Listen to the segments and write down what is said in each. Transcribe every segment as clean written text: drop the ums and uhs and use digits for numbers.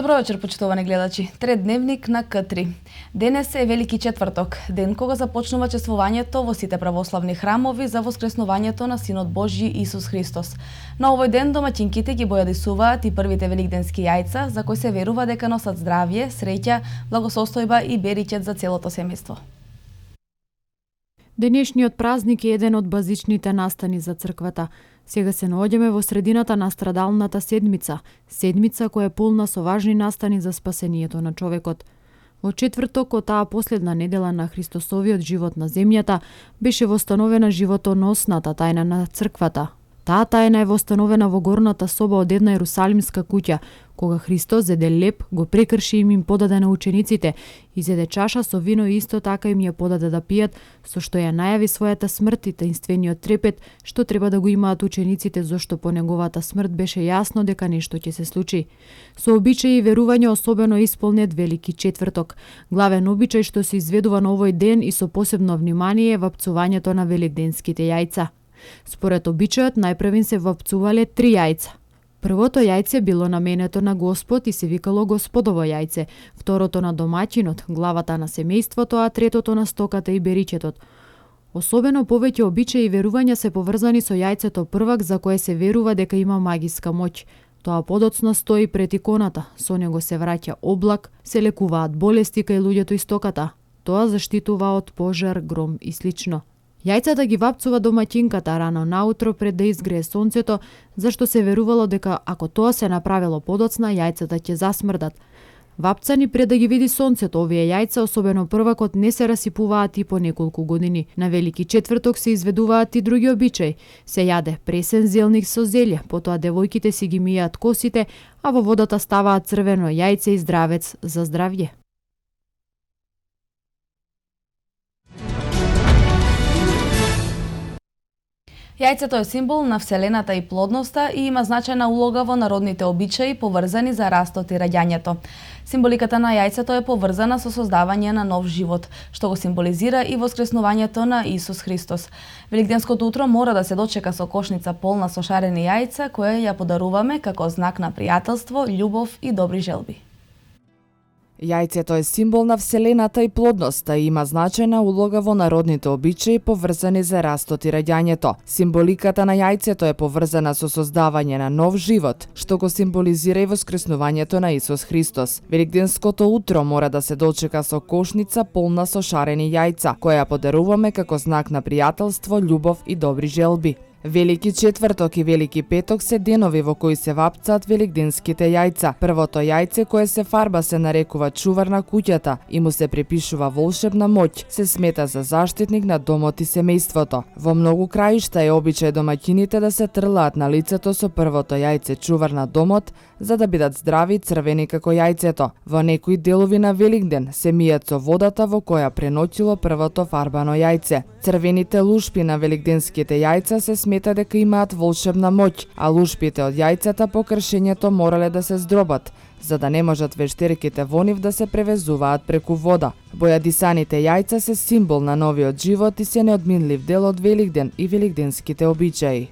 Добро вечер, почитувани гледачи. Тредневник на К3. Денес е Велики четврток, ден кога започнува чествувањето во сите православни храмови за воскреснувањето на Синот Божји Исус Христос. На овој ден домаќинките ги бојадисуваат и првите великденски јајца, за кои се верува дека носат здравје, среќа, благосостојба и беричет за целото семејство. Денешниот празник е еден од базичните настани за црквата. Сега се наоѓаме во средината на страдалната седмица, седмица која е полна со важни настани за спасението на човекот. Во четврток, од таа последна недела на Христосовиот живот на земјата, беше востановена животоносната тајна на црквата. Таа тајна е востановена во горната соба од една ерусалимска куќа, кога Христос зеде леп, го прекрши и им подаде на учениците, и зеде чаша со вино и исто така им ја подаде да пијат, со што ја најави својата смрт и таинствениот трепет што треба да го имаат учениците, зашто по неговата смрт беше јасно дека нешто ќе се случи. Со обичаи и верување особено исполнет Велики четврток, главен обичај што се изведува на овој ден и со посебно внимание е вапцувањето на великденските јајца. Според обичајот, најпрвин се вапцувале 3 јајца. Првото јајце било наменето на Господ и се викало Господово јајце, второто на домаќинот, главата на семејството, а третото на стоката и беричетот. Особено повеќе обичаи и верувања се поврзани со јајцето првак, за кое се верува дека има магиска моќ. Тоа подоцна стои пред иконата, со него се враќа облак, се лекуваат болести кај луѓето и стоката. Тоа заштитува од пожар, гром и слично. Јајцата ги вапцува домаќинката рано наутро пред да изгрее сонцето, зашто се верувало дека ако тоа се направило подоцна, јајцата ќе засмрдат. Вапцани пред да ги види сонцето, овие јајца, особено првакот, не се расипуваат и по неколку години. На Велики четврток се изведуваат и други обичаи. Се јаде пресен зелник со зелје, потоа девојките си ги мијаат косите, а во водата ставаат црвено јајце и здравец за здравје. Јајцето е символ на вселената и плодноста и има значајна улога во народните обичаи поврзани за растот и раѓањето. Символиката на јајцето е поврзана со создавање на нов живот, што го символизира и воскреснувањето на Исус Христос. Великденското утро мора да се дочека со кошница полна со шарени јајца, која ја подаруваме како знак на пријателство, љубов и добри желби. Јајцето е символ на вселената и плодноста и има значајна улога во народните обичаи поврзани за растот и раѓањето. Символиката на јајцето е поврзана со создавање на нов живот, што го символизира и воскреснувањето на Исус Христос. Великденското утро мора да се дочека со кошница полна со шарени јајца, која подаруваме како знак на пријателство, љубов и добри желби. Велики четврток и Велики петок се денови во кои се вапцаат великденските јајца. Првото јајце кое се фарба се нарекува чувар на куќата и му се припишува волшебна моќ, се смета за заштитник на домот и семејството. Во многу краишта е обичај домаќините да се трлаат на лицето со првото јајце чувар на домот, за да бидат здрави и црвени како јајцето. Во некои делови на Великден се мијат со водата во која преноќило првото фарбано јајце. Црвените лушпи на великденските јајца се смета дека имаат волшебна моќ, а лушпите од јајцата по кршењето морале да се здробат, за да не можат вештерките во нив да се превезуваат преку вода. Бојадисаните јајца се символ на новиот живот и се неодминлив дел од Великден и великденските обичаи.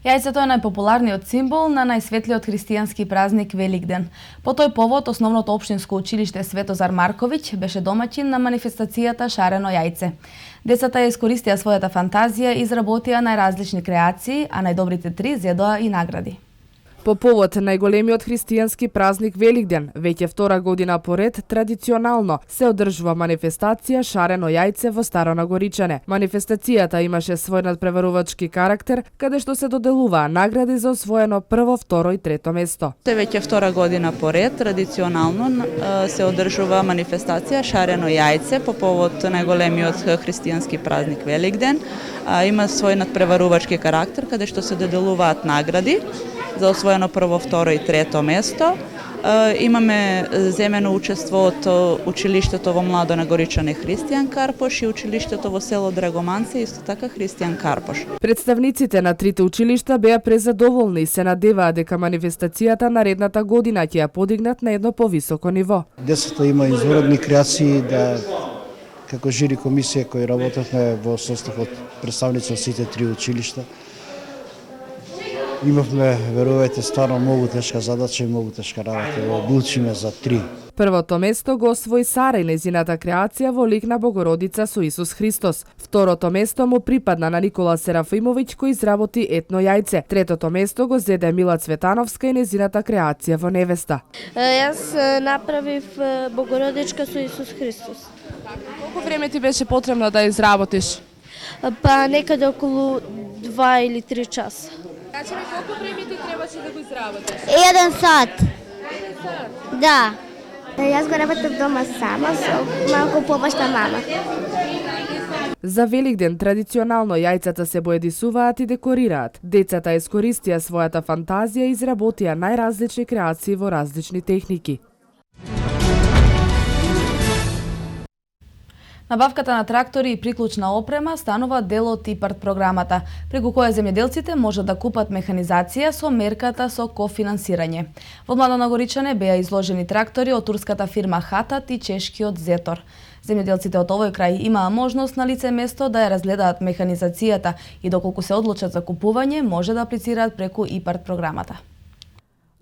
Јајцето е најпопуларниот символ на најсветлиот христијански празник Великден. По тој повод, Основното општинско училиште Светозар Марковиќ беше домаќин на манифестацијата Шарено јајце. Децата ја искористија својата фантазија и изработија најразлични креации, а најдобрите 3 зедоа и награди. По повод најголемиот христијански празник Великден, веќе втора година поред, традиционално се одржува манифестација Шарено јајце во Старо Нагоричане. Манифестацијата имаше свој надпреварувачки карактер, каде што се доделуваа награди за освоено прво, второ и трето место. Веќе втора година поред, традиционално се одржува манифестација Шарено јајце по повод најголемиот христијански празник Великден. Има свој надпреварувачки карактер, каде што се доделуваат награди за освоено прво, второ и трето место. Имаме земено учество од училиштето во Младо Нагоричане Христијан Карпош и училиштето во село Драгоманци, исто така Христијан Карпош. Представниците на трите училишта беа презадоволни и се надеваа дека манифестацијата наредната година ќе ја подигнат на едно повисоко ниво. Децата има изворедни креации да како жири комисија кои работевме во состав од представници од сите три училишта. Имавме, верувате, стварно многу тешка задача и многу тешка работа. Го одлучиме за 3. Првото место го освои Сара и незината креација во лик на Богородица со Исус Христос. Второто место му припадна на Никола Серафимовиќ кој изработи етно јајце. Третото место го зеде Мила Цветановска и незината креација во Невеста. Јас направив Богородичка со Исус Христос. Колку време ти беше потребно да изработиш? Па некаде околу 2 или 3 часа. Кажи ми колку време ти требаше да го изработиш? 1 сат. Да. Јас го работев дома сама, со малку помошта мама. За Великден традиционално јајцата се боедисуваат и декорираат. Децата искористија својата фантазија и изработија најразлични креации во различни техники. Набавката на трактори и приклучна опрема станува дел од ИПАРД програмата, преку која земјоделците можат да купат механизација со мерката со кофинансирање. Во Младо Нагоричане беа изложени трактори од турската фирма Хатат и чешкиот Зетор. Земјоделците од овој крај имаа можност на лице место да ја разгледаат механизацијата и доколку се одлучат за купување, може да аплицираат преку ИПАРД програмата.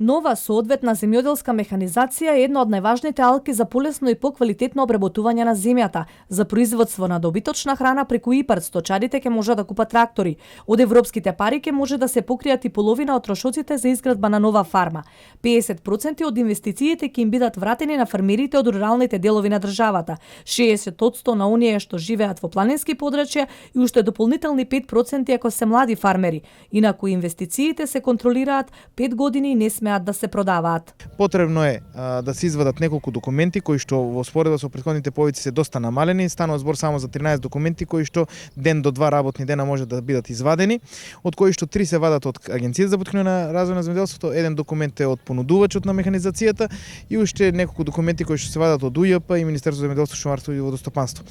Нова соодветна земјоделска механизација е една од најважните алки за полесно и поквалитетно обработување на земјата. За производство на добиточна храна преку ИПАРД сточарите ќе може да купат трактори. Од европските пари ќе може да се покријат и половина од трошоците за изградба на нова фарма. 50% од инвестициите ќе им бидат вратени на фермерите од руралните делови на државата, 60% на оние што живеат во планински подрачја и уште дополнителни 5% ако се млади фармери. Инаку инвестициите се контролираат 5 години и не сме да се продаваат. Потребно е да се извадат неколку документи кои што во споредба со претходните повици се доста намалени, станува збор само за 13 документи кои што ден до 2 работни дена може да бидат извадени, од кои што 3 се вадат од Агенцијата за поткрепување на развој на земјоделството, еден документ е од понудувачот на механизацијата и уште неколку документи кои што се вадат од УЈП и Министерството за земјоделство, шумарство и водостопанство.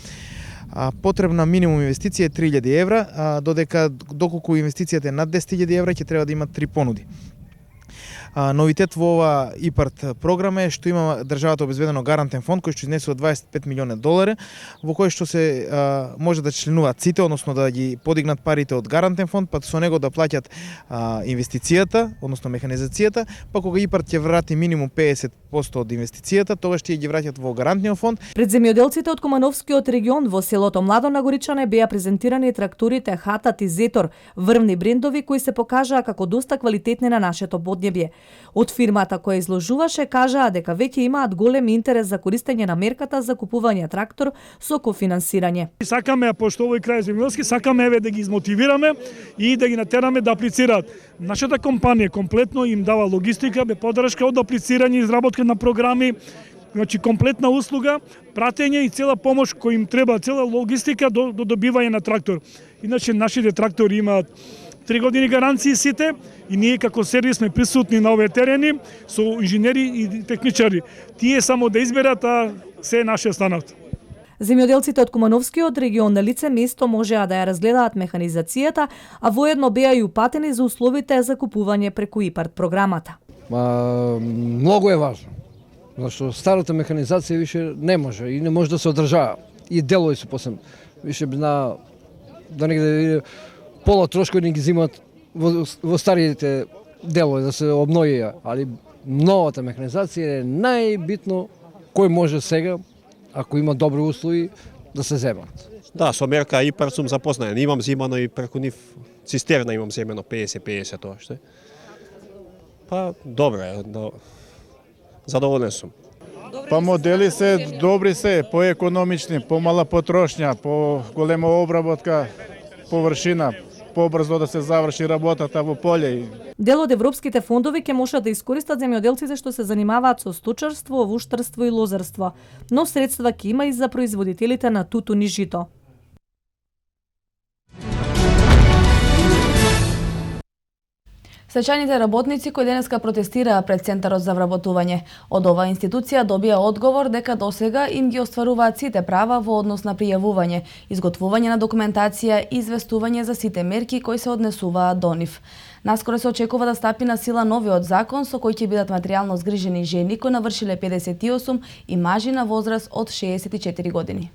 Потребна минимум инвестиција е 3000 евра, додека доколку инвестицијата е над 10.000 евра ќе треба да има 3 понуди. Новитет во ова ИПАРД програма е што има државата обезбедено гарантен фонд кој што изнесува $25 милиони, во кој што се може да членуваат сите, односно да ги подигнат парите од гарантен фонд, па со него да плаќат инвестицијата, односно механизацијата, па кога ИПАРД ќе врати минимум 50% од инвестицијата, тогаш ќе ги враќат во гарантниот фонд. Пред земјоделците од Кумановскиот регион во селото Младо Нагоричане беа презентирани тракторите Хатат и Зетор, врвни брендови кои се покажаа како доста квалитетни на нашето поднебје. Од фирмата која изложуваше кажаа дека веќе имаат голем интерес за користење на мерката за купување трактор со кофинансирање. Сакаме, пошто овој крај земјоделски, сакаме да ги измотивираме и да ги натераме да аплицираат. Нашата компанија комплетно им дава логистика, поддршка од аплицирање, изработка на програми, значи комплетна услуга, пратење и цела помош кој им треба, цела логистика до добивање на трактор. Иначе нашите трактори имаат 3 години гаранции сите и ние како сервис сме присутни на овие терени со инженери и техничари. Тие само да изберат, а се наше останат. Земјоделците од Кумановскиот регион на лице место можеа да ја разгледаат механизацијата, а воедно беа и упатени за условите за купување преку ИПАРД програмата. Многу е важно, зашто старата механизација више не може и не може да се одржава. И делови се после више на да негде пола трошкови не ги зимат во старите делови да се обновија, али новата механизација е најбитно кој може сега, ако има добри услови, да се земат. Да, со мерка ИПАРД сум запознаен. Имам зимано и преку нив цистерна имам земено 50-50 тоа што. Па добре, задоволен сум. Па модели се добри се, поекономични, помала потрошња, по голема обработка површина, побрзо да се заврши работата во поле. Дел од европските фондови ќе можат да искористат земјоделците што се занимаваат со сточарство, овуштарство и лозарство, но средства ќе има и за производителите на тутун и жито. Стечајните работници кои денеска протестираа пред Центарот за вработување. Од оваа институција добија одговор дека досега им ги остваруваат сите права во однос на пријавување, изготвување на документација и известување за сите мерки кои се однесуваат до нив. Наскоро се очекува да стапи на сила новиот закон со кој ќе бидат материјално згрижени жени кои навршиле 58 и мажи на возраст од 64 години.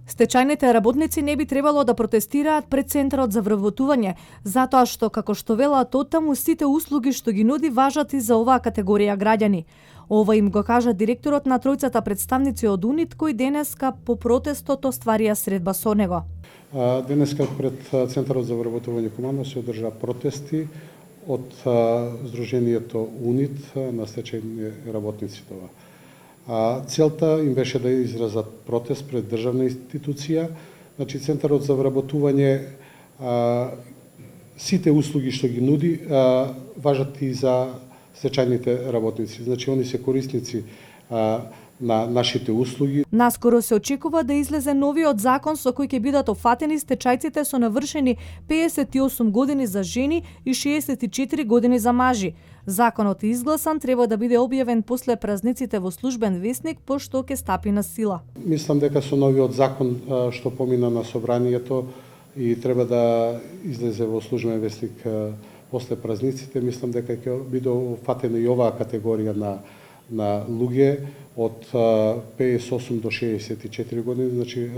Стечајните работници не би требало да протестираат пред Центарот за вработување, затоа што, како што велат оттаму, сите услуги што ги нуди важат и за оваа категорија граѓани. Ова им го кажа директорот на тројцата представници од УНИТ, кои денеска по протестот остварија средба со него. Денеска пред Центарот за вработување Куманово се одржа протести од Сдруженијето УНИТ на стечајни работници това. Целта им беше да изразат протест пред државна институција. Значи, Центарот за вработување сите услуги што ги нуди важат и за стечајните работници. Значи, они се корисници на нашите услуги. Наскоро се очекува да излезе новиот закон со кој ќе бидат офатени стечајците со навршени 58 години за жени и 64 години за мажи. Законот е изгласан, треба да биде објавен после празниците во службен весник, пошто ќе стапи на сила. Мислам дека со новиот закон што помина на собранието и треба да излезе во службен весник после празниците, мислам дека ќе биде офатена и оваа категорија на луѓе од 58 до 64 години, значи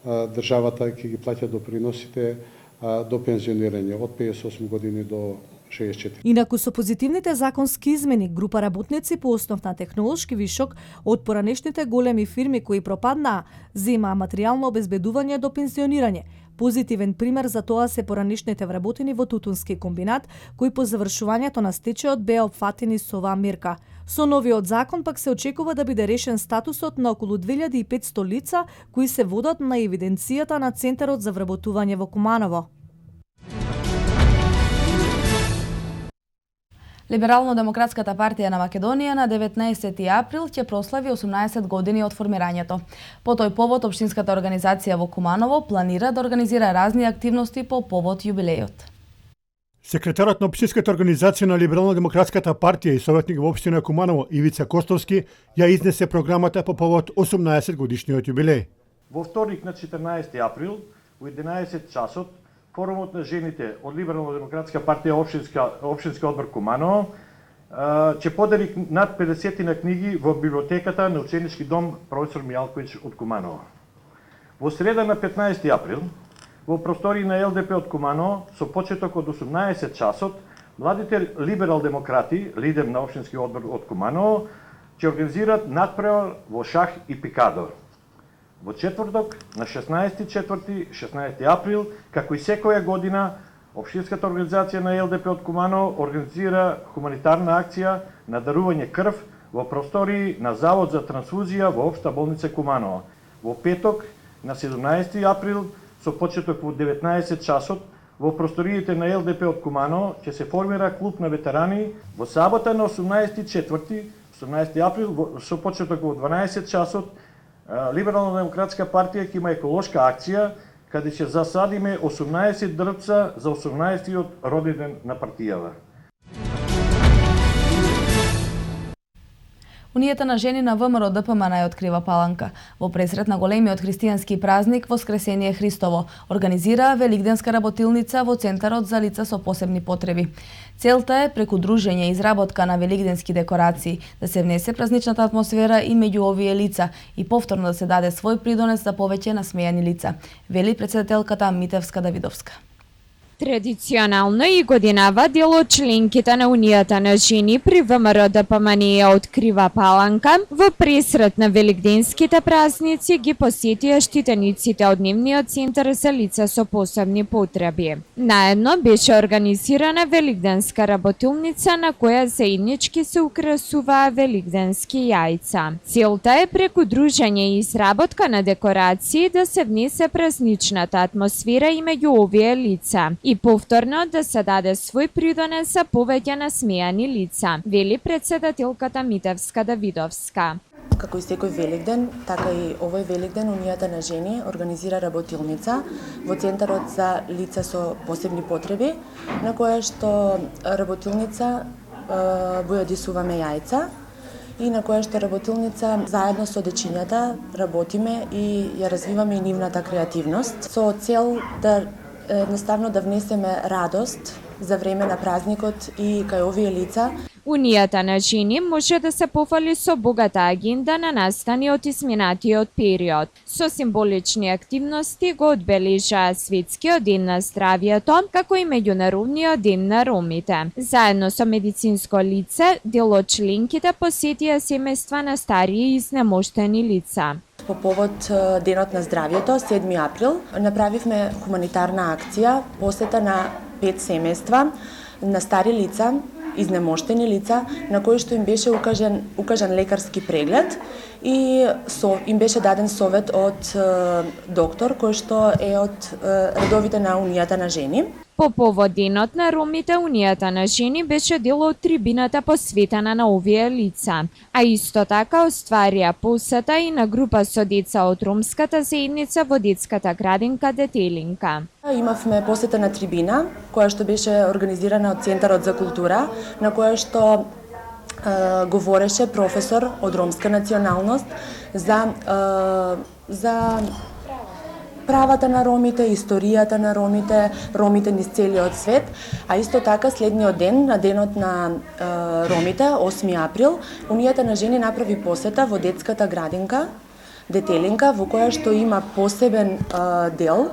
државата ќе ги плаќа доприносите до пензионирање од 58 години до 64. Инаку со позитивните законски измени, група работници по основ на технолошки вишок од поранешните големи фирми кои пропаднаа, зема материјално обезбедување до пензионирање. Позитивен пример за тоа се поранешните вработени во тутунски комбинат, кои по завршувањето на стечајот беа опфатени со оваа мерка. Со новиот закон пак се очекува да биде решен статусот на околу 2500 лица кои се водат на евиденцијата на Центарот за вработување во Куманово. Либерално-демократската партија на Македонија на 19 април ќе прослави 18 години од формирањето. По тој повод, општинската организација во Куманово планира да организира разни активности по повод јубилејот. Секретарот на општинската организација на Либерално-демократската партија и советник во општина Куманово Ивица Костовски ја изнесе програмата по повод 18 годишниот јубилеј. Во вторник на 14 април во 11 часот Форумот на жените од Либерално-демократска партија општински одбор Куманово ќе подели над 50 на книги во библиотеката на ученички дом професор Мијалковиќ од Куманово. Во среда на 15 април во простории на ЛДП од Куманово со почеток од 18 часот младите либерал-демократи, лидер на општински одбор од Куманово, ќе организираат надпревар во шах и пикадо. Во четврток, на 16 април, како и секоја година, општинската организација на ЛДП од Куманово организира хуманитарна акција на дарување крв во простории на Завод за трансфузија во Општа болница Куманово. Во петок, на 17 април, со почеток во 19 часот, во просториите на ЛДП од Куманово ќе се формира клуб на ветерани. Во сабота на 18 април, со почеток во 12 часот, Либерално-демократска партија ќе има еколошка акција, каде ќе засадиме 18 дрвца за 18-тиот роденден на партијава. Унијата на жени на ВМРО ДПМН ја открива Паланка. Во пресрет на големиот христијански празник Воскресение Христово организира великденска работилница во Центарот за лица со посебни потреби. Целта е преку дружење и изработка на великденски декорации да се внесе празничната атмосфера и меѓу овие лица и повторно да се даде свој придонес за повеќе насмејани лица, вели претседателката Митевска Давидовска. Традиционално и годинава дел од членките на Унијата на жени при ВМРО ДПМН ја открива Паланка. Во пресрет на великденските празници ги посетија штитениците од Дневниот центар за лица со посебни потреби. Наедно беше организирана великденска работилница на која заеднички се украсуваа великденски јајца. Целта е преку дружење и изработка на декорации да се внесе празничната атмосфера и меѓу овие лица и повторно да се даде свој придонес за повеќе насмејани лица, вели претседателката Митевска Давидовска. Како и секој великден, така и овој великден Унијата на жени организира работилница во Центарот за лица со посебни потреби, на која што работилница бојадисуваме јајца и на која што работилница заедно со дечињата работиме и ја развиваме и нивната креативност со цел да едноставно да внесеме радост за време на празникот и кај овие лица. Унијата на жени може да се пофали со богата агенда на настани од изминатиот период. Со символични активности го одбележаа Светскиот ден на здравието, како и Меѓународниот ден на ромите. Заедно со медицинско лице, дел од членките посетија семејства на старии и изнемоштени лица. По повод Денот на здравието, 7 април, направивме хуманитарна акција, посета на 5 семејства на стари лица, изнемоштени лица, на кои што им беше укажан лекарски преглед и им беше даден совет од доктор кој што е од редовите на Унијата на жени. По повод Денот на ромите, Унијата на жени беше дел од трибината посветена на овие лица, а исто така остварија посета и на група со деца од ромската заедница во детската градинка Детелинка. Имавме посета на трибина, која што беше организирана од Центарот за култура, на која што говореше професор од ромска националност за правата на ромите, историјата на ромите, ромите низ целиот свет, а исто така следниот ден, на Денот на ромите, 8 април, Унијата на жени направи посета во детската градинка Детелинка, во која што има посебен дел,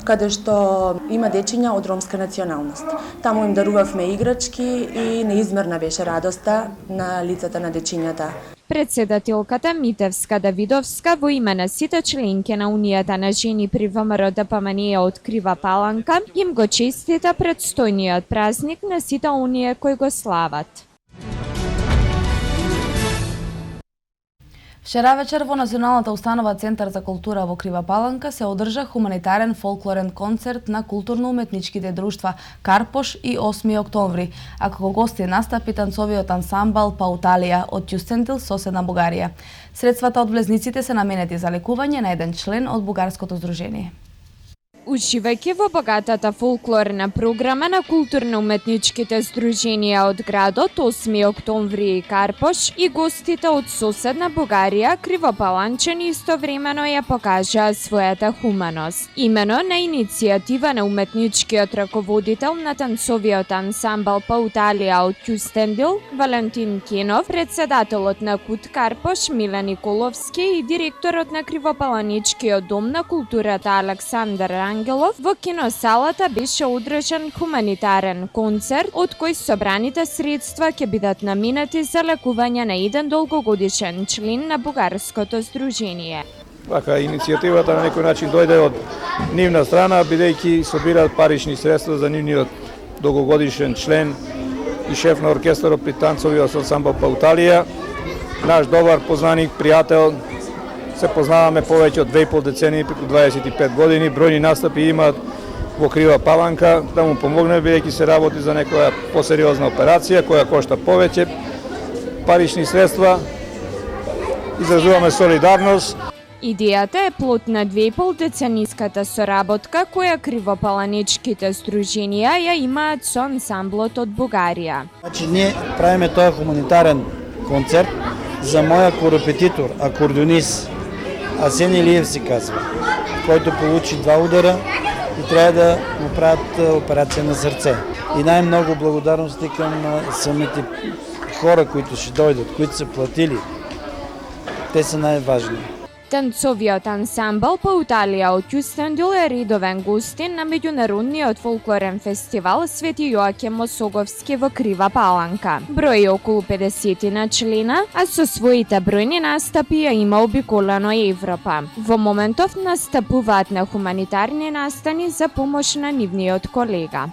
каде што има дечиња од ромска националност. Таму им дарувавме играчки и неизмерна беше радоста на лицата на дечињата. Председателката Митевска Давидовска во име на сите членки на Унијата на жени при ВМРО ДПМНЕ од Крива Паланка им го честита предстојниот празник на сите оние кои го слават. Вчера вечер во Националната установа Центар за култура во Крива Паланка се одржа хуманитарен фолклорен концерт на културно-уметничките друштва Карпош и 8 октомври, а како гости настапи танцовиот ансамбл Пауталија од Кјустендил, соседна Бугарија. Средствата од влезниците се наменети за лекување на еден член од бугарското здружение. Уживајќи во богатата фолклорна програма на културно-уметничките здруженија од градот 8 октомври и Карпош и гостите од соседна Бугарија, кривопаланчани истовремено ја покажаа својата хуманост. Имено на иницијатива на уметничкиот раководител на танцовиот ансамбл Пауталија од Кјустендил, Валентин Кенов, председателот на КУТ Карпош Миле Николовски и директорот на Кривопаланичкиот дом на културата Александар Ангелов, во киносалата беше одржан хуманитарен концерт, од кој собраните средства ќе бидат наменети за лекување на еден долгогодишен член на бугарското здружение. Вака иницијативата на некој начин дојде од нивна страна, бидејќи собираат парични средства за нивниот долгогодишен член и шеф на оркестарот при танцовиот ансамбл Пауталија, наш добар познаник, пријател. Се познаваме повеќе од 2,5 децении, преку 25 години, бројни настапи имаат во Крива Паланка, да му помогне бидејќи се работи за некоја посериозна операција која кошта повеќе парични средства. Изразуваме солидарност. Идејата е плод на 2,5 децениската соработка која кривопаланичките здруженија ја имаат со ансамблот од Бугарија. Значи ние правиме тоа хуманитарен концерт за моја корепетитор, акордеонист Асен Илиев се казва, който получи 2 удара и трябва да му правят операция на сърце. И най-много благодарности към самите хора, които ще дойдат, които са платили. Те са най-важни. Танцовиот ансамбл Пауталија од Кјустендил е редовен гостин на меѓународниот фолклорен фестивал Свети Јоаким Осоговски во Крива Паланка. Брои околу 50 на члена, а со своите бројни настапи ја има обиколено Европа. Во моментов настапуваат на хуманитарни настани за помош на нивниот колега.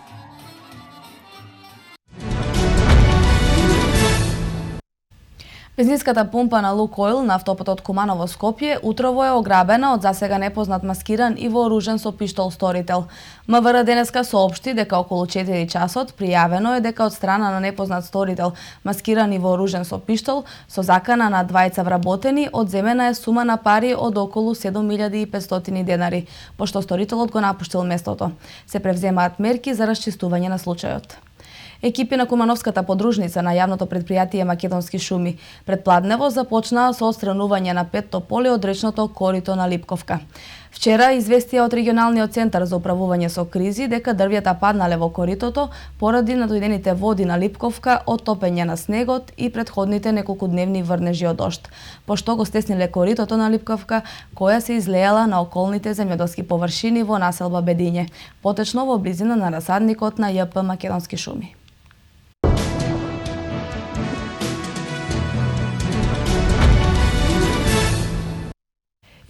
Бензинската помпа на Лукойл на автопатот Куманово Скопје утрово е ограбена од засега непознат маскиран и вооружен со пиштол сторител. МВР денеска соопшти дека околу 4 часот пријавено е дека од страна на непознат сторител, маскиран и вооружен со пиштол, со закана на двајца вработени, одземена е сума на пари од околу 7500 денари, пошто сторителот го напуштил местото. Се превземаат мерки за расчистување на случајот. Екипи на Кумановската подружница на јавното предпријатие Македонски шуми предпладнево започнаа со отстранување на 5 тополи од речното корито на Липковка. Вчера известија од регионалниот центар за управување со кризи дека дрвјата паднале во коритото поради надојдените води на Липковка од топење на снегот и предходните неколкудневни врнежи од дожд, пошто го стесниле коритото на Липковка, која се излеела на околните земјоделски површини во населба Бедиње, потечно во близина на расадникот на ЈП Македонски шуми.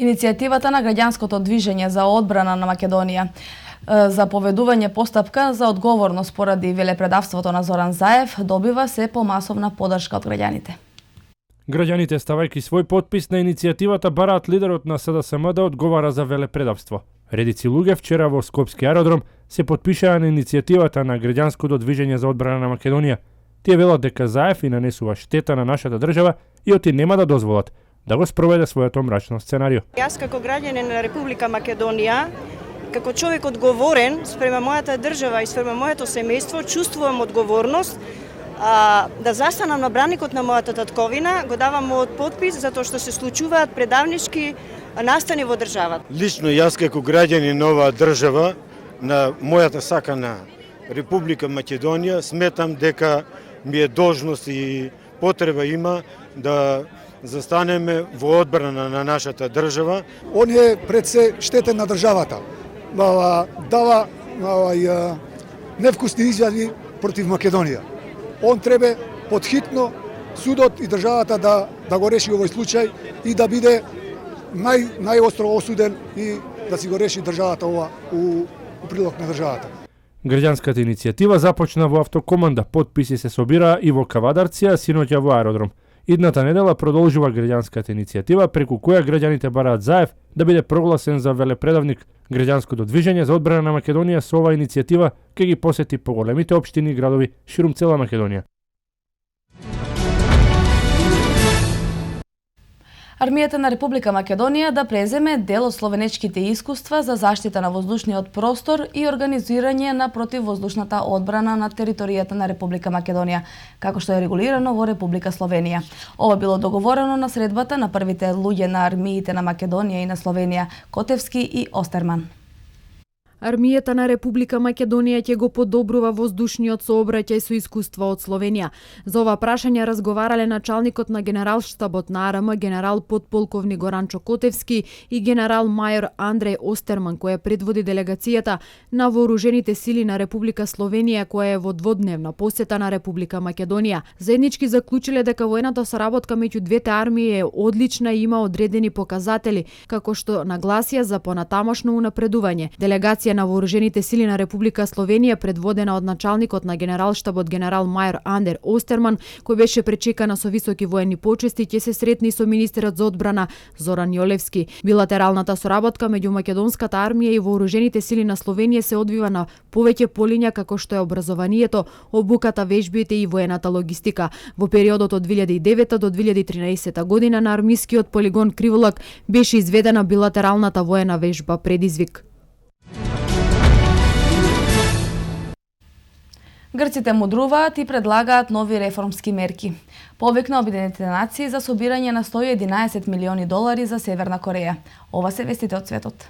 Иницијативата на граѓанското движење за одбрана на Македонија за поведување постапка за одговорност поради велепредавството на Зоран Заев добива се помасовна подршка од граѓаните. Граѓаните, ставајќи свој подпис на иницијативата, бараат лидерот на СДСМ да одговара за велепредавство. Редици луѓе вчера во Скопски аеродром се потпишаа на иницијативата на граѓанското движење за одбрана на Македонија. Тие велат дека Заев и нанесува штета на нашата држава и оти нема да дозволат да го спроведе своето мрачно сценарио. Јас како граѓанин на Република Македонија, како човек одговорен спрема мојата држава и спрема моето семејство, чувствувам одговорност да застанам на браникот на мојата татковина, го давам мојот подпис затоа што се случуваат предавнички настани во државата. Лично јас како граѓанин на оваа држава, на мојата сакана Република Македонија, сметам дека ми е должност и потреба има да застанеме во одбрана на нашата држава. Он е пред се штетен на државата. Дава невкусни изјави против Македонија. Он треба подхитно судот и државата да го реши овој случај и да биде најостро осуден и да си го реши државата ова у прилог на државата. Граѓанската иницијатива започна во автокоманда, подписи се собираа и во Кавадарција, синоќа во аеродром. Идната недела продолжува граѓанската иницијатива преку која граѓаните бараат Заев да биде прогласен за велепредавник. Граѓанското движење за одбрана на Македонија со оваа иницијатива ќе ги посети поголемите општини и градови ширум цела Македонија. Армијата на Република Македонија да преземе дел од словенечките искуства за заштита на воздушниот простор и организирање на противвоздушната одбрана на територијата на Република Македонија, како што е регулирано во Република Словенија. Ова било договорено на средбата на првите луѓе на армиите на Македонија и на Словенија, Котевски и Остерман. Армијата на Република Македонија ќе го подобрува воздушниот сообраќај со искуство од Словенија. За ова прашање разговарале началникот на генералштабот на АРМ, генерал подполковник Горанчо Котевски и генерал мајор Андреј Остерман, која предводи делегацијата на вооружените сили на Република Словенија, која е во дводневна посета на Република Македонија. Заеднички заклучиле дека воената соработка меѓу двете армии е одлична и има одредени показатели, како што нагласија за понатамошно унапредување. Делегација на вооружените сили на Република Словенија, предводена од началникот на генералштабот генерал мајор Андреј Остерман, кој беше пречекана со високи воени почести, ќе се сретни со министерот за одбрана Зоран Јолевски. Билатералната соработка меѓу македонската армија и вооружените сили на Словенија се одвива на повеќе полиња, како што е образованието, обуката, вежбите и воената логистика. Во периодот од 2009 до 2013 година на армискиот полигон Криволак беше изведена билатералната воена вежба Предизвик. Грците мудруваат и предлагаат нови реформски мерки. Повик на Обединетите нации за собирање на 111 милиони долари за Северна Кореја. Ова се вестите од светот.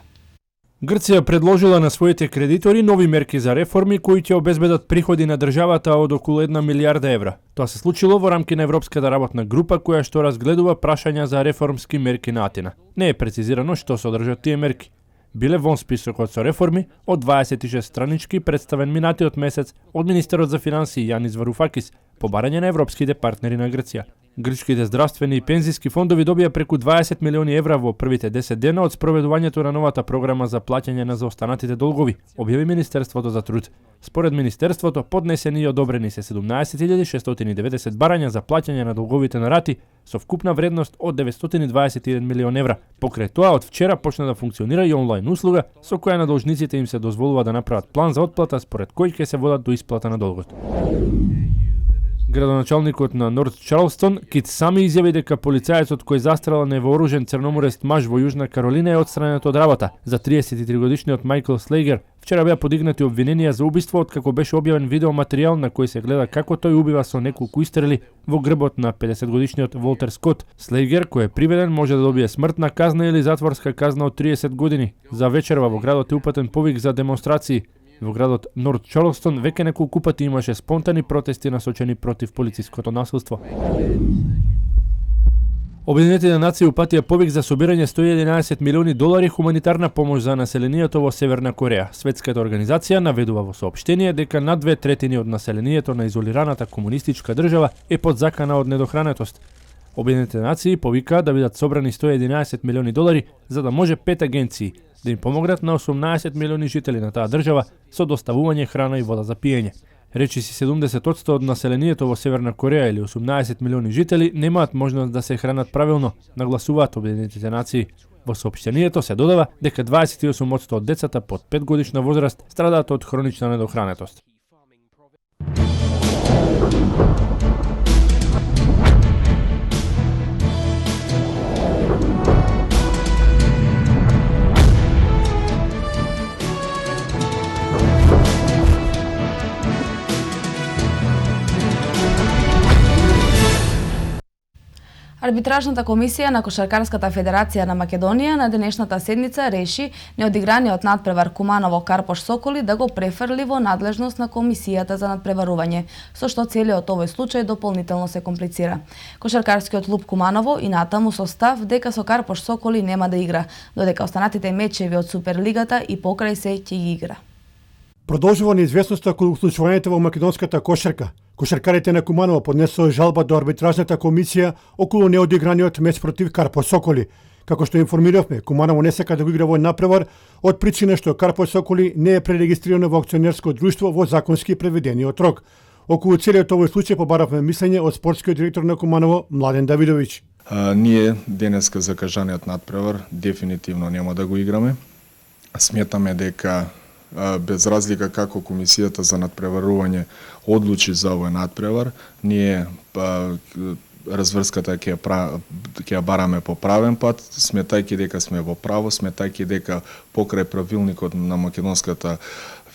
Грција предложила на своите кредитори нови мерки за реформи кои ќе обезбедат приходи на државата од околу 1 милиарда евра. Тоа се случило во рамки на Европската работна група која што разгледува прашања за реформски мерки на Атина. Не е прецизирано што содржат тие мерки. Биле вон списокот со реформи од 26 странички представен минатиот месец од министерот за финансии Јанис Варуфакис по барање на европските партнери на Грција. Грчките здравствени и пензиски фондови добија преку 20 милиони евра во првите 10 дена од спроведувањето на новата програма за плаќање на заостанатите долгови, објави Министерството за труд. Според Министерството, поднесени и одобрени се 17.690 барања за плаќање на долговите на рати со вкупна вредност од 921 милион евра. Покрај тоа, од вчера почна да функционира и онлайн услуга со која на должниците им се дозволува да направат план за отплата според кој ќе се водат до исплата на долгот. Градоначалникот на Норт Чарлстон, Кит Сами, изјави дека полицајецот кој застрела невооружен црноморест маж во Јужна Каролина е отстранет од работа. За 33-годишниот Майкл Слейгер вчера беа подигнати обвиненија за убиство откако беше објавен видеоматеријал на кој се гледа како тој убива со неколку истрели во грбот на 50-годишниот Волтер Скот. Слейгер, кој е приведен, може да добие смртна казна или затворска казна од 30 години. За вечерва во градот е упатен повик за демонстрации. Во градот Норт Чарлстон веќе неколку пати имаше спонтани протести насочени против полициското насилство. Обединетите нации упатија повик за собирање $111 милиони хуманитарна помош за населението во Северна Кореја. Светската организација наведува во соопштение дека над 2/3 од населението на изолираната комунистичка држава е под закана од недохранетост. Обединетите нации повикаа да бидат собрани $111 милиони за да може 5 агенции да им помогнат на 18 милиони жители на таа држава со доставување храна и вода за пиење. Речиси 70% од населението во Северна Кореја или 18 милиони жители немаат можност да се хранат правилно, нагласуваат Обединетите нации. Во соопштението се додава дека 28% од децата под 5 годишна возраст страдаат од хронична недохранетост. Арбитражната комисија на Кошаркарската федерација на Македонија на денешната седница реши неодиграниот надпревар Куманово Карпош Соколи да го префрли во надлежност на комисијата за надпреварување, со што целиот овој случај дополнително се комплицира. Кошаркарскиот клуб Куманово и натаму со став дека со Карпош Соколи нема да игра, додека останатите мечеви од Суперлигата и покрај се ќе ги игра. Продолжува неизвестноста околу случувањето во македонската кошарка. Кошаркарите на Куманово поднесоа жалба до арбитражната комисија околу неодиграниот меч против Карпош Соколи. Како што информиравме, Куманово не сака да го игра во надпревар од причина што Карпош Соколи не е пререгистрирано во акционерско друштво во законски преведениот рок. Околу целиот овој случај побаравме мислење од спортскиот директор на Куманово Младен Давидовиќ. Ние денеска закажаниот надпревар дефинитивно нема да го играме. Сметаме дека без разлика како комисијата за надпреварување одлучи за овој надпревар, ние разврската ќе ја бараме по правен пат, сметајќи дека сме во право, сметајќи дека покрај правилникот на Македонската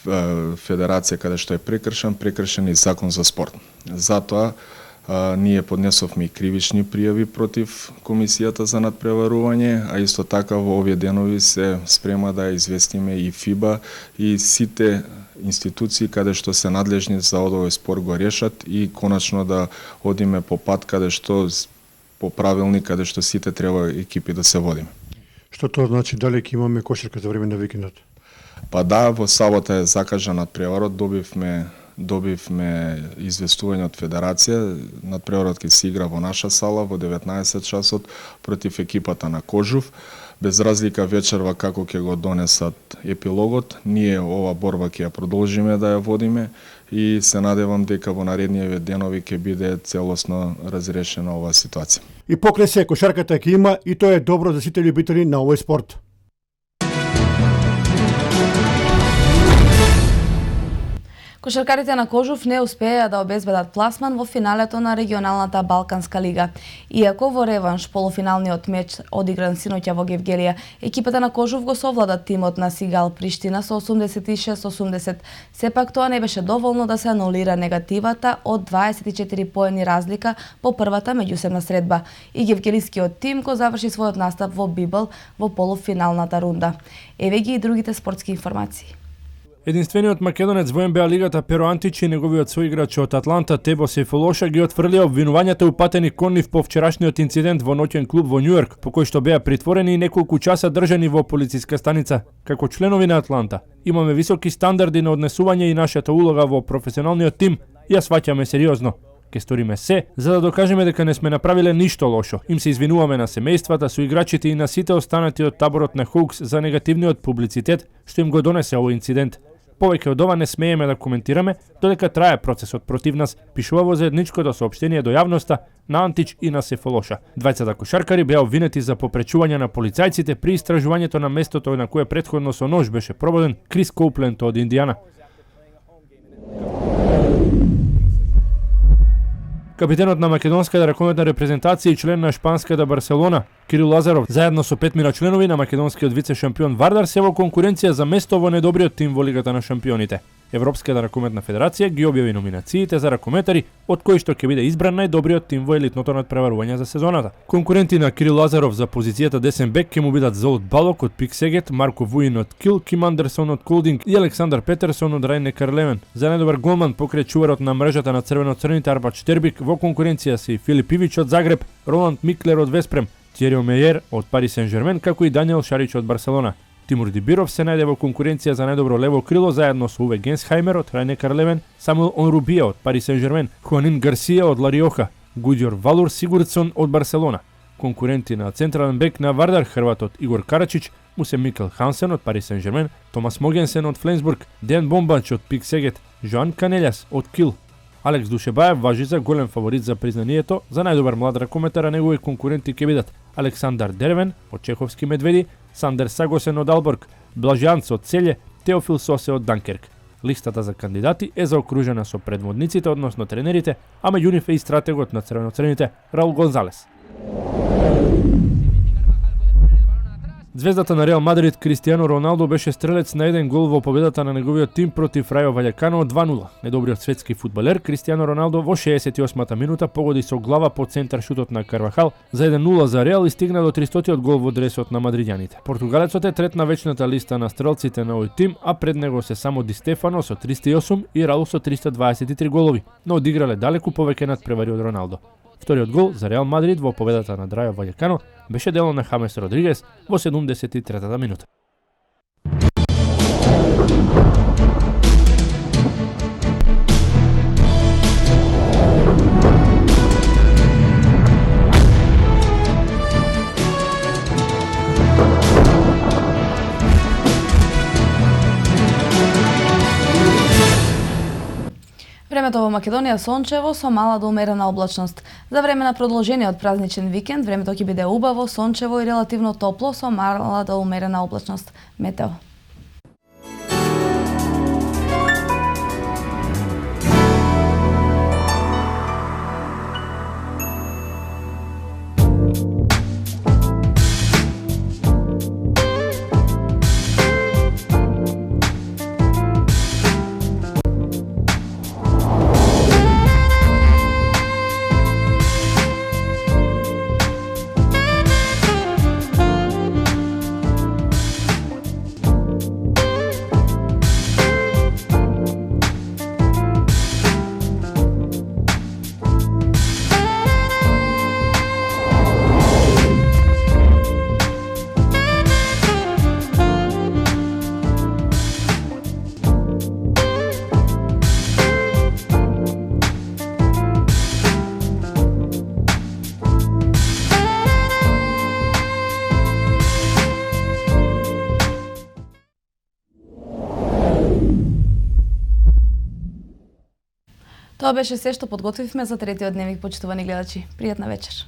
федерација каде што е прекршен и закон за спорт. Затоа ние поднесовме и кривични пријави против комисијата за надпреварување, а исто така во овие денови се спрема да известиме и ФИБА и сите институции каде што се надлежни за овој спор го решат и конечно да одиме по пат каде што по правилник каде што сите треба екипи да се водиме. Што тоа значи, дали ќе имаме кошарка за време на викендот? Па да, во сабота е закажан надпреварот, добивме известување од федерација, надпреварот ќе се игра во наша сала во 19 часот против екипата на Кожув. Без разлика вечерва како ќе го донесат епилогот, ние ова борба ќе ја продолжиме да ја водиме и се надевам дека во наредниот денови ќе биде целосно разрешена оваа ситуација. И покрај се кошарката ќе има и тоа е добро за сите љубители на овој спорт. Кошаркарите на Кожув не успеа да обезбедат пласман во финалето на регионалната Балканска лига. Иако во реванш полуфиналниот меч одигран синоќа во Гевгелија, екипата на Кожув го совлада тимот на Сигал Приштина со 86-80. Сепак тоа не беше доволно да се анулира негативата од 24 поени разлика по првата меѓусебна средба. И гевгелискиот тим го заврши својот настап во Библ во полуфиналната рунда. Еве ги и другите спортски информации. Единствениот македонец во НБА лигата Перо Антич и неговиот соиграч од Атланта Тебо Сейфолоша ги отфрлија обвинувањата упатени кон нив по вчерашниот инцидент во ноќен клуб во Њујорк, по кој што беа притворени и неколку часа држани во полициска станица. Како членови на Атланта, имаме високи стандарди на однесување и нашата улога во професионалниот тим ја сваќаме сериозно. Ке сториме се за да докажеме дека не сме направиле ништо лошо. Им се извинуваме на семејствата, соиграчите и на сите останати од таборот на Хоукс за негативниот публицитет што им го донесе овој инцидент. Повеќе од ова не смееме да коментираме, додека трае процесот против нас, пишува во заедничкото соопштение до јавноста на Антич и на Сефолоша. Двајцата кошаркари беа обвинети за попречување на полицајците при истражувањето на местото на кое претходно со нож беше прободен Крис Коупленд од Индијана. Капитенот на македонската ракометна репрезентација и член на шпанската Барселона, Кирил Лазаров, заедно со 5 членови на македонскиот вице-шампион Вардар се во конкуренција за место во недобриот тим во Лигата на шампионите. Европската ракометна федерација ги објави номинациите за ракометари, од кои што ќе биде избран најдобриот тим во елитното надпреварување за сезоната. Конкуренти на Кирил Лазаров за позицијата десен бек ќе му бидат Золт Балок од Пик Сегет, Марко Вуин од Кил, Ким Андерсон од Колдинг и Александар Петерсон од Рајне Карлевен. За најдобар голман покрај чуварот на мрежата на црвено-црните Арпад Штербик во конкуренција се и Филип Ивич од Загреб, Роланд Миклер од Веспрем, Тиерио Мејер од Пари Сен-Жермен, како и Даниел Шарич од Барселона. Тимур Дибиров се најде во конкуренција за најдобро лево крило заедно со Уве Генсхаймер од Рајне Карлевен, Самуел Онрубија од Пари Сен-Жермен, Хуанин Гарсија од Лариоха, Гудјор Валур Сигурдсон од Барселона. Конкуренти на централен бек на Вардар, хрватот Игор Карачич, му се Микел Хансен од Пари Сен-Жермен, Томас Могенсен од Фленсбург, Ден Бомбач од Пик Сегет, Жоан Канелјас од Кил. Алекс Душебаев важи за голем фаворит за признанието за најдобар млад ракометар, а негови конкуренти ќе бидат Александар Дервен од Чеховски Медведи, Сандер Сагосен од Алборг, Блажанц од Селје, Теофил Сосе од Данкерк. Листата за кандидати е заокружена со предводниците, односно тренерите, а меѓу нив е и стратегот на црвено-црвените Раул Гонзалес. Звездата на Реал Мадрид Кристијано Роналдо беше стрелец на еден гол во победата на неговиот тим против Рајо Ваљакано 2-0. Недобриот светски фудбалер Кристијано Роналдо во 68-та минута погоди со глава по центар шутот на Карвахал за 1-0 за Реал и стигна до 300-тиот гол во дресот на мадридјаните. Португалецот е трет на вечната листа на стрелците на овој тим, а пред него се само Ди Стефано со 308 и Раул со 323 голови, но одиграле далеку повеќе надпревари од Роналдо. Вториот гол за Реал Мадрид во победата на Рајо Ваљакано беше дело на Хамес Родригес во 73-та минута. Времето во Македонија сончево со мала до умерена облачност. За време на продолжениот празничен викенд времето ќе биде убаво, сончево и релативно топло со мала до умерена облачност. Метео. Тоа беше се што подготвивме за третиот дневник, почитувани гледачи. Пријатна вечер.